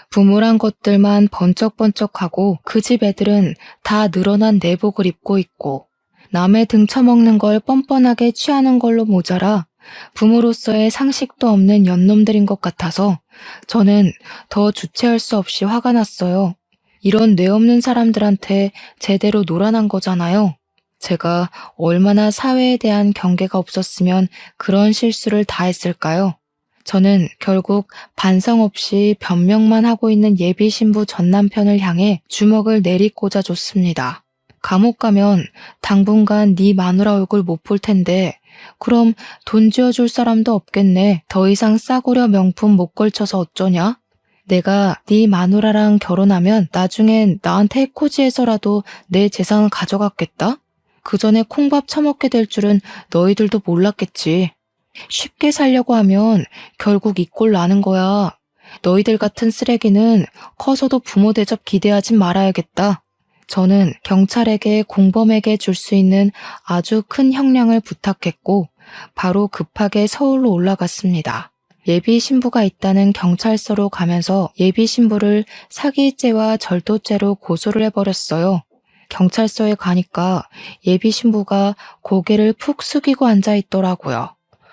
부모란 것들만 번쩍번쩍하고 그 집 애들은 다 늘어난 내복을 입고 있고 남의 등쳐먹는 걸 뻔뻔하게 취하는 걸로 모자라 부모로서의 상식도 없는 연놈들인 것 같아서 저는 더 주체할 수 없이 화가 났어요. 이런 뇌 없는 사람들한테 제대로 놀아난 거잖아요. 제가 얼마나 사회에 대한 경계가 없었으면 그런 실수를 다 했을까요? 저는 결국 반성 없이 변명만 하고 있는 예비 신부 전 남편을 향해 주먹을 내리꽂아 줬습니다. 감옥 가면 당분간 네 마누라 얼굴 못 볼 텐데 그럼 돈 쥐어줄 사람도 없겠네. 더 이상 싸구려 명품 못 걸쳐서 어쩌냐? 내가 네 마누라랑 결혼하면 나중엔 나한테 해코지해서라도 내 재산을 가져갔겠다? 그 전에 콩밥 처먹게 될 줄은 너희들도 몰랐겠지. 쉽게 살려고 하면 결국 이 꼴 나는 거야. 너희들 같은 쓰레기는 커서도 부모 대접 기대하진 말아야겠다. 저는 경찰에게 공범에게 줄 수 있는 아주 큰 형량을 부탁했고 바로 급하게 서울로 올라갔습니다. 예비 신부가 있다는 경찰서로 가면서 예비 신부를 사기죄와 절도죄로 고소를 해버렸어요. 경찰서에 가니까 예비 신부가 고개를 푹 숙이고 앉아있더라고요.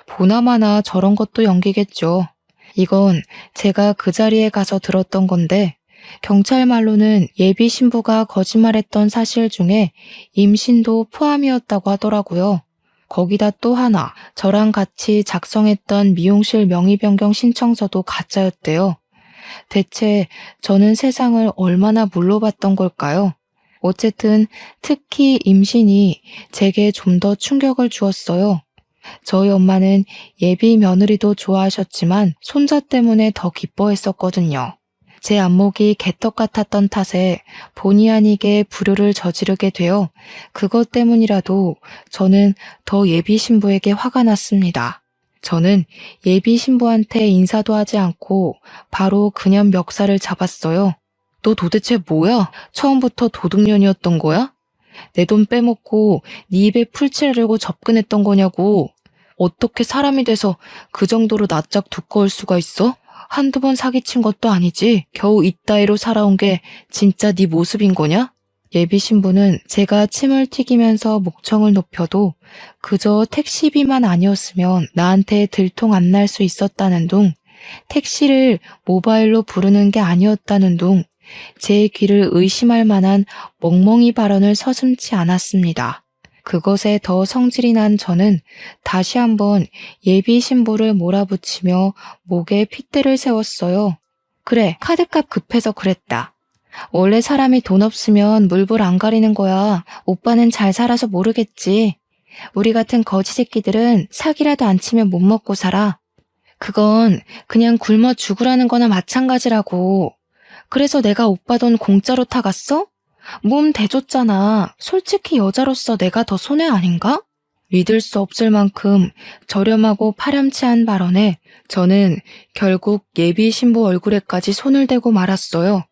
보나마나 저런 것도 연기겠죠. 이건 제가 그 자리에 가서 들었던 건데 경찰 말로는 예비 신부가 거짓말했던 사실 중에 임신도 포함이었다고 하더라고요. 거기다 또 하나, 저랑 같이 작성했던 미용실 명의 변경 신청서도 가짜였대요. 대체 저는 세상을 얼마나 물로 봤던 걸까요? 어쨌든 특히 임신이 제게 좀 더 충격을 주었어요. 저희 엄마는 예비 며느리도 좋아하셨지만 손자 때문에 더 기뻐했었거든요. 제 안목이 개떡 같았던 탓에 본의 아니게 불효를 저지르게 되어 그것 때문이라도 저는 더 예비 신부에게 화가 났습니다. 저는 예비 신부한테 인사도 하지 않고 바로 그년 멱살을 잡았어요. 너 도대체 뭐야? 처음부터 도둑년이었던 거야? 내 돈 빼먹고 네 입에 풀칠하려고 접근했던 거냐고. 어떻게 사람이 돼서 그 정도로 낯짝 두꺼울 수가 있어? 한두 번 사기친 것도 아니지. 겨우 이따위로 살아온 게 진짜 네 모습인 거냐? 예비 신부는 제가 침을 튀기면서 목청을 높여도 그저 택시비만 아니었으면 나한테 들통 안 날 수 있었다는 둥, 택시를 모바일로 부르는 게 아니었다는 둥, 제 귀를 의심할 만한 멍멍이 발언을 서슴지 않았습니다. 그것에 더 성질이 난 저는 다시 한번 예비 신부를 몰아붙이며 목에 핏대를 세웠어요. 그래, 카드값 급해서 그랬다. 원래 사람이 돈 없으면 물불 안 가리는 거야. 오빠는 잘 살아서 모르겠지. 우리 같은 거지 새끼들은 사기라도 안 치면 못 먹고 살아. 그건 그냥 굶어 죽으라는 거나 마찬가지라고. 그래서 내가 오빠 돈 공짜로 타갔어? 몸 대줬잖아. 솔직히 여자로서 내가 더 손해 아닌가? 믿을 수 없을 만큼 저렴하고 파렴치한 발언에 저는 결국 예비 신부 얼굴에까지 손을 대고 말았어요.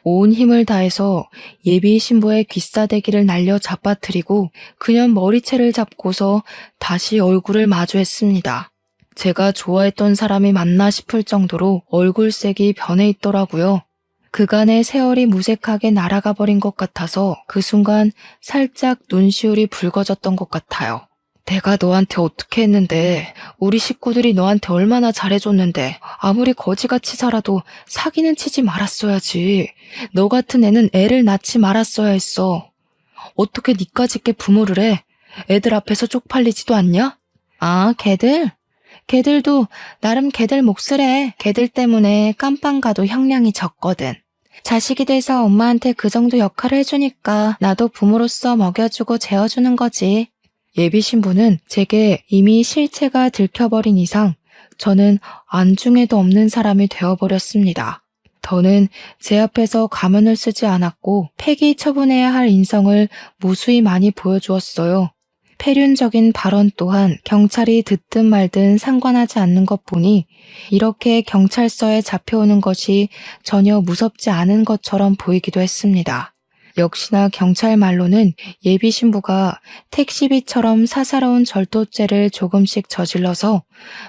온 힘을 다해서 예비 신부의 귀싸대기를 날려 잡아뜨리고 그년 머리채를 잡고서 다시 얼굴을 마주했습니다. 제가 좋아했던 사람이 맞나 싶을 정도로 얼굴색이 변해 있더라고요. 그간의 세월이 무색하게 날아가 버린 것 같아서 그 순간 살짝 눈시울이 붉어졌던 것 같아요. 내가 너한테 어떻게 했는데, 우리 식구들이 너한테 얼마나 잘해줬는데, 아무리 거지같이 살아도 사기는 치지 말았어야지. 너 같은 애는 애를 낳지 말았어야 했어. 어떻게 니까짓 게 부모를 해? 애들 앞에서 쪽팔리지도 않냐? 아, 걔들? 걔들도 나름 걔들 몫을 해. 걔들 때문에 깜빵 가도 형량이 적거든. 자식이 돼서 엄마한테 그 정도 역할을 해주니까 나도 부모로서 먹여주고 재워주는 거지. 예비 신부는 제게 이미 실체가 들켜버린 이상 저는 안중에도 없는 사람이 되어버렸습니다. 더는 제 앞에서 가면을 쓰지 않았고 폐기 처분해야 할 인성을 무수히 많이 보여주었어요. 폐륜적인 발언 또한 경찰이 듣든 말든 상관하지 않는 것 보니 이렇게 경찰서에 잡혀오는 것이 전혀 무섭지 않은 것처럼 보이기도 했습니다. 역시나 경찰 말로는 예비 신부가 택시비처럼 사사로운 절도죄를 조금씩 저질러서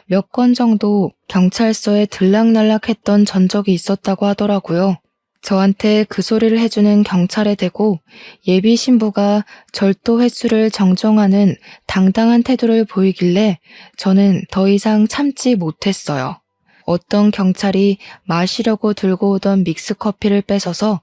몇 건 정도 경찰서에 들락날락했던 전적이 있었다고 하더라고요. 저한테 그 소리를 해주는 경찰에 대고 예비 신부가 절도 횟수를 정정하는 당당한 태도를 보이길래 저는 더 이상 참지 못했어요. 어떤 경찰이 마시려고 들고 오던 믹스커피를 뺏어서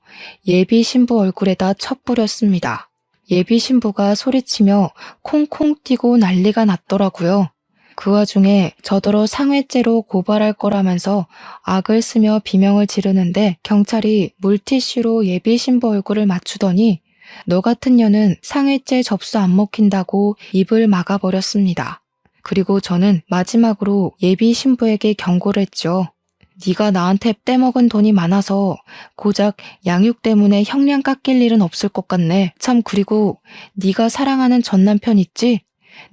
예비 신부 얼굴에다 쳐뿌렸습니다. 예비 신부가 소리치며 콩콩 뛰고 난리가 났더라고요. 그 와중에 저더러 상해죄로 고발할 거라면서 악을 쓰며 비명을 지르는데 경찰이 물티슈로 예비 신부 얼굴을 맞추더니 너 같은 년은 상해죄 접수 안 먹힌다고 입을 막아버렸습니다. 그리고 저는 마지막으로 예비 신부에게 경고를 했죠. 네가 나한테 빼먹은 돈이 많아서 고작 양육 때문에 형량 깎일 일은 없을 것 같네. 참 그리고 네가 사랑하는 전남편 있지?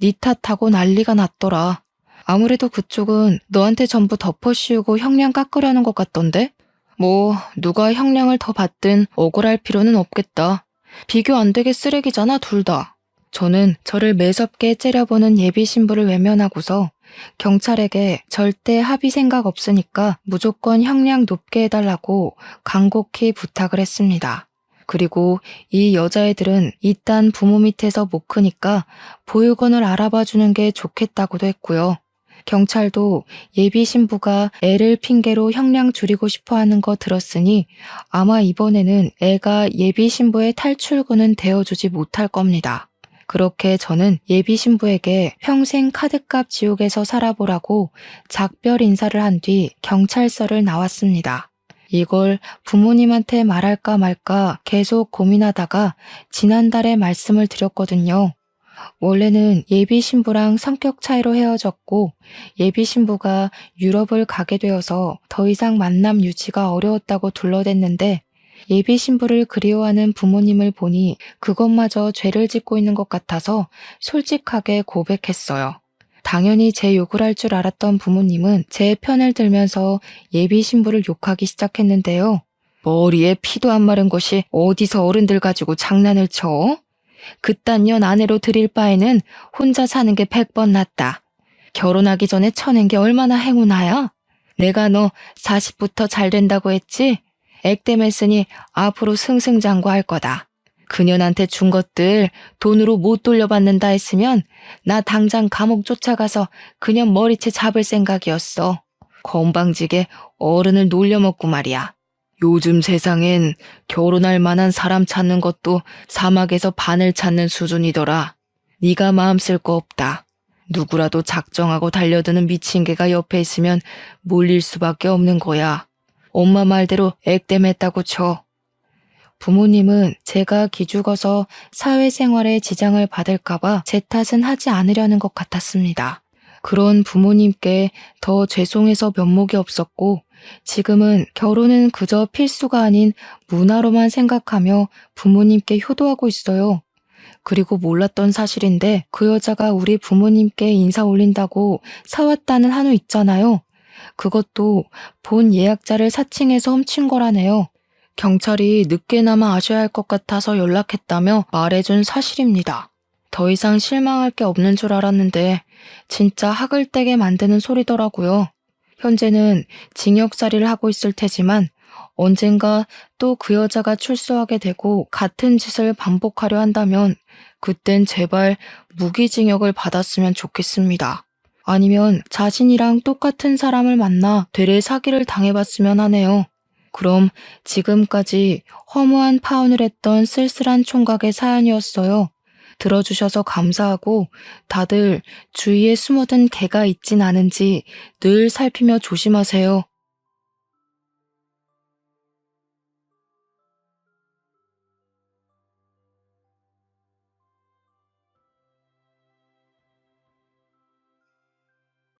네 탓하고 난리가 났더라. 아무래도 그쪽은 너한테 전부 덮어씌우고 형량 깎으려는 것 같던데? 뭐 누가 형량을 더 받든 억울할 필요는 없겠다. 비교 안 되게 쓰레기잖아 둘 다. 저는 저를 매섭게 째려보는 예비 신부를 외면하고서 경찰에게 절대 합의 생각 없으니까 무조건 형량 높게 해달라고 간곡히 부탁을 했습니다. 그리고 이 여자애들은 이딴 부모 밑에서 못 크니까 보육원을 알아봐 주는 게 좋겠다고도 했고요. 경찰도 예비 신부가 애를 핑계로 형량 줄이고 싶어 하는 거 들었으니 아마 이번에는 애가 예비 신부의 탈출구는 되어주지 못할 겁니다. 그렇게 저는 예비 신부에게 평생 카드값 지옥에서 살아보라고 작별 인사를 한 뒤 경찰서를 나왔습니다. 이걸 부모님한테 말할까 말까 계속 고민하다가 지난달에 말씀을 드렸거든요. 원래는 예비 신부랑 성격 차이로 헤어졌고 예비 신부가 유럽을 가게 되어서 더 이상 만남 유지가 어려웠다고 둘러댔는데 예비 신부를 그리워하는 부모님을 보니 그것마저 죄를 짓고 있는 것 같아서 솔직하게 고백했어요. 당연히 제 욕을 할 줄 알았던 부모님은 제 편을 들면서 예비 신부를 욕하기 시작했는데요. 머리에 피도 안 마른 것이 어디서 어른들 가지고 장난을 쳐? 그딴 년 아내로 들일 바에는 혼자 사는 게 100번 낫다. 결혼하기 전에 쳐낸 게 얼마나 행운아야? 내가 너 40부터 잘 된다고 했지? 액땜했으니 앞으로 승승장구할 거다. 그년한테 준 것들 돈으로 못 돌려받는다 했으면 나 당장 감옥 쫓아가서 그년 머리채 잡을 생각이었어. 건방지게 어른을 놀려먹고 말이야. 요즘 세상엔 결혼할 만한 사람 찾는 것도 사막에서 바늘 찾는 수준이더라. 네가 마음 쓸 거 없다. 누구라도 작정하고 달려드는 미친 개가 옆에 있으면 몰릴 수밖에 없는 거야. 엄마 말대로 액땜했다고 쳐. 부모님은 제가 기죽어서 사회생활에 지장을 받을까봐 제 탓은 하지 않으려는 것 같았습니다. 그런 부모님께 더 죄송해서 면목이 없었고 지금은 결혼은 그저 필수가 아닌 문화로만 생각하며 부모님께 효도하고 있어요. 그리고 몰랐던 사실인데 그 여자가 우리 부모님께 인사 올린다고 사왔다는 한우 있잖아요. 그것도 본 예약자를 사칭해서 훔친 거라네요. 경찰이 늦게나마 아셔야 할 것 같아서 연락했다며 말해준 사실입니다. 더 이상 실망할 게 없는 줄 알았는데 진짜 학을 떼게 만드는 소리더라고요. 현재는 징역살이를 하고 있을 테지만 언젠가 또 그 여자가 출소하게 되고 같은 짓을 반복하려 한다면 그땐 제발 무기징역을 받았으면 좋겠습니다. 아니면 자신이랑 똑같은 사람을 만나 되레 사기를 당해봤으면 하네요. 그럼 지금까지 허무한 파혼을 했던 쓸쓸한 총각의 사연이었어요. 들어주셔서 감사하고 다들 주위에 숨어든 개가 있진 않은지 늘 살피며 조심하세요.